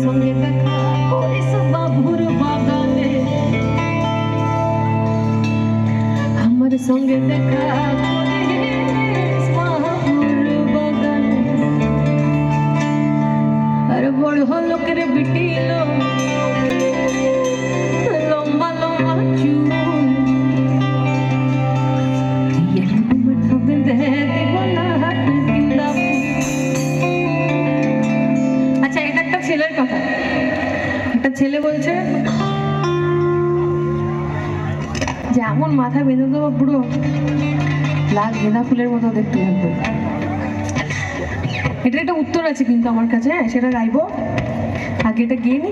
সঙ্গে দেখা করিস বাবুর বাগানে, আমার সঙ্গে দেখা করিস বাবুর বাগানে। আর বড় লোকের বিটিল লম্বা লম্বা চুল, ছেলের কথা। একটা ছেলে বলছে যে এমন মাথা বেঁধে দেবো পুরো লাল গেঁদা ফুলের মতো দেখতে থাকবে। এটা একটা উত্তর আছে কিন্তু আমার কাছে, হ্যাঁ সেটা গাইবো, আগে এটা গিয়ে নি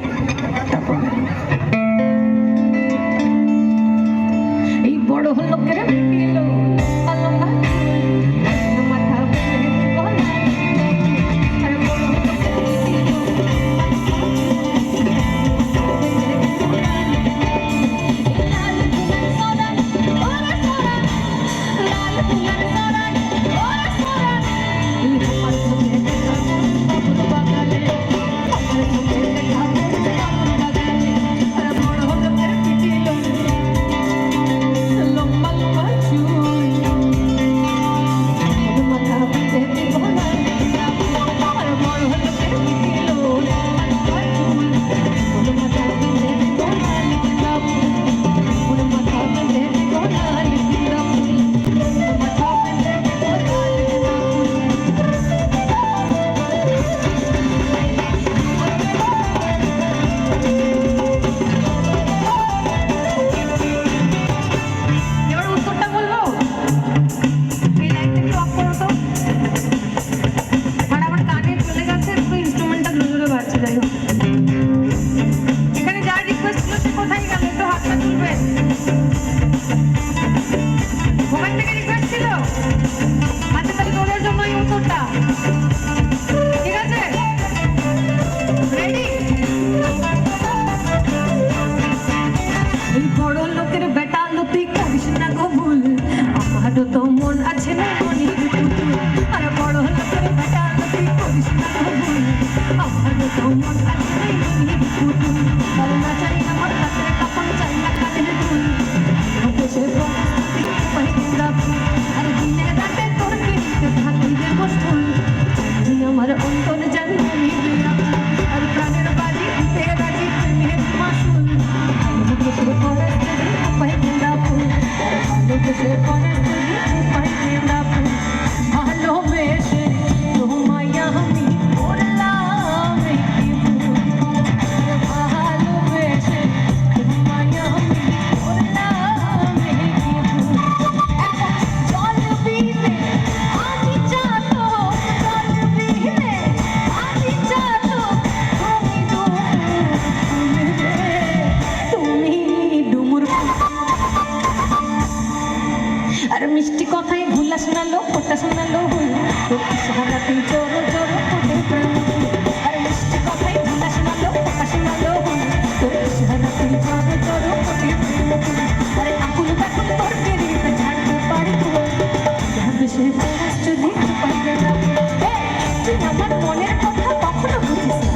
তারপর এই বড় লোকেরা তো মন আছে না মনির পুতুল, আর বড় লোকের বেটা তুই করিস না ভুল, আমার তো মন আছে না মনির পুতুল, আর না চাই আমার হাতে কাপন চাই না কানের দুল, দেশে পাইরা আর দিনে রাতে তোর কিনতে থাকি যে বসুল, তুই আমার অন্তর জানি আর প্রাণের বাড়ি দিতে রাজি মেহের মাসুল, দেশে পড়ে পাইরা ফুল, দেশে পড়ে আর মিষ্টি কথায় ভুলা শোনালো কথা শোনালো সারাতে জোর জোর আর মিষ্টি কথায় ভুলা শোনালো কথা শোনালো সারাতে জোর জোর আরে আকুল বাকুল তোর কেরিতে ঝাড়তে পারি সে যদি পারবে না তুই আমার মনের কথা কখনো বুঝিস না,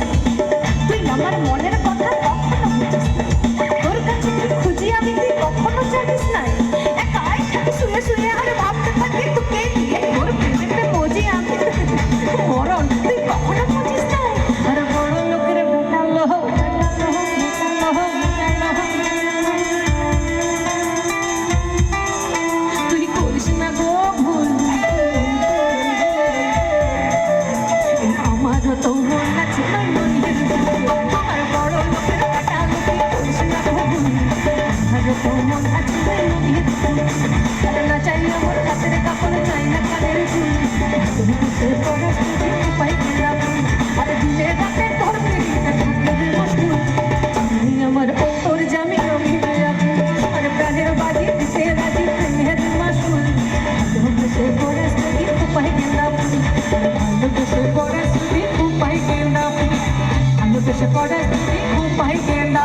তুই আমার মনের কথা কখনো বুঝিস না, তোর কাছে খুঁজি আমি তুই কখনো জানিস না, শুয়ে শুয়ে আর ভাবতে থাকি তোকে দিয়ে তোর প্রেমেতে মজি আমি মরণ তুই কখনো বুঝিস না, আর বড় লোকের বেটা লহ তুই করিস না গো ভুল, আমার তো মন আছে না মনের আর বড় লোকের বেটা তুই করিস না গো ভুল, আমার তো মন আছে না মনের না চাই আমার হাতের কাপড় চাই না কানের ফুল, তুমি সে পড়াস উপায় দিলাম আর দিলে রাতে তোর প্রেমিকা থাকলে মশগুল, তুমি আমার ওর জামি রঙিলে আর প্রাণের বাজি দিতে রাজি প্রেমের মাসুল, তুমি সে পড়াস উপায় দিলাম ভালো সে পড়াস উপায় দিলাম ভালো সে পড়াস উপায় দিলাম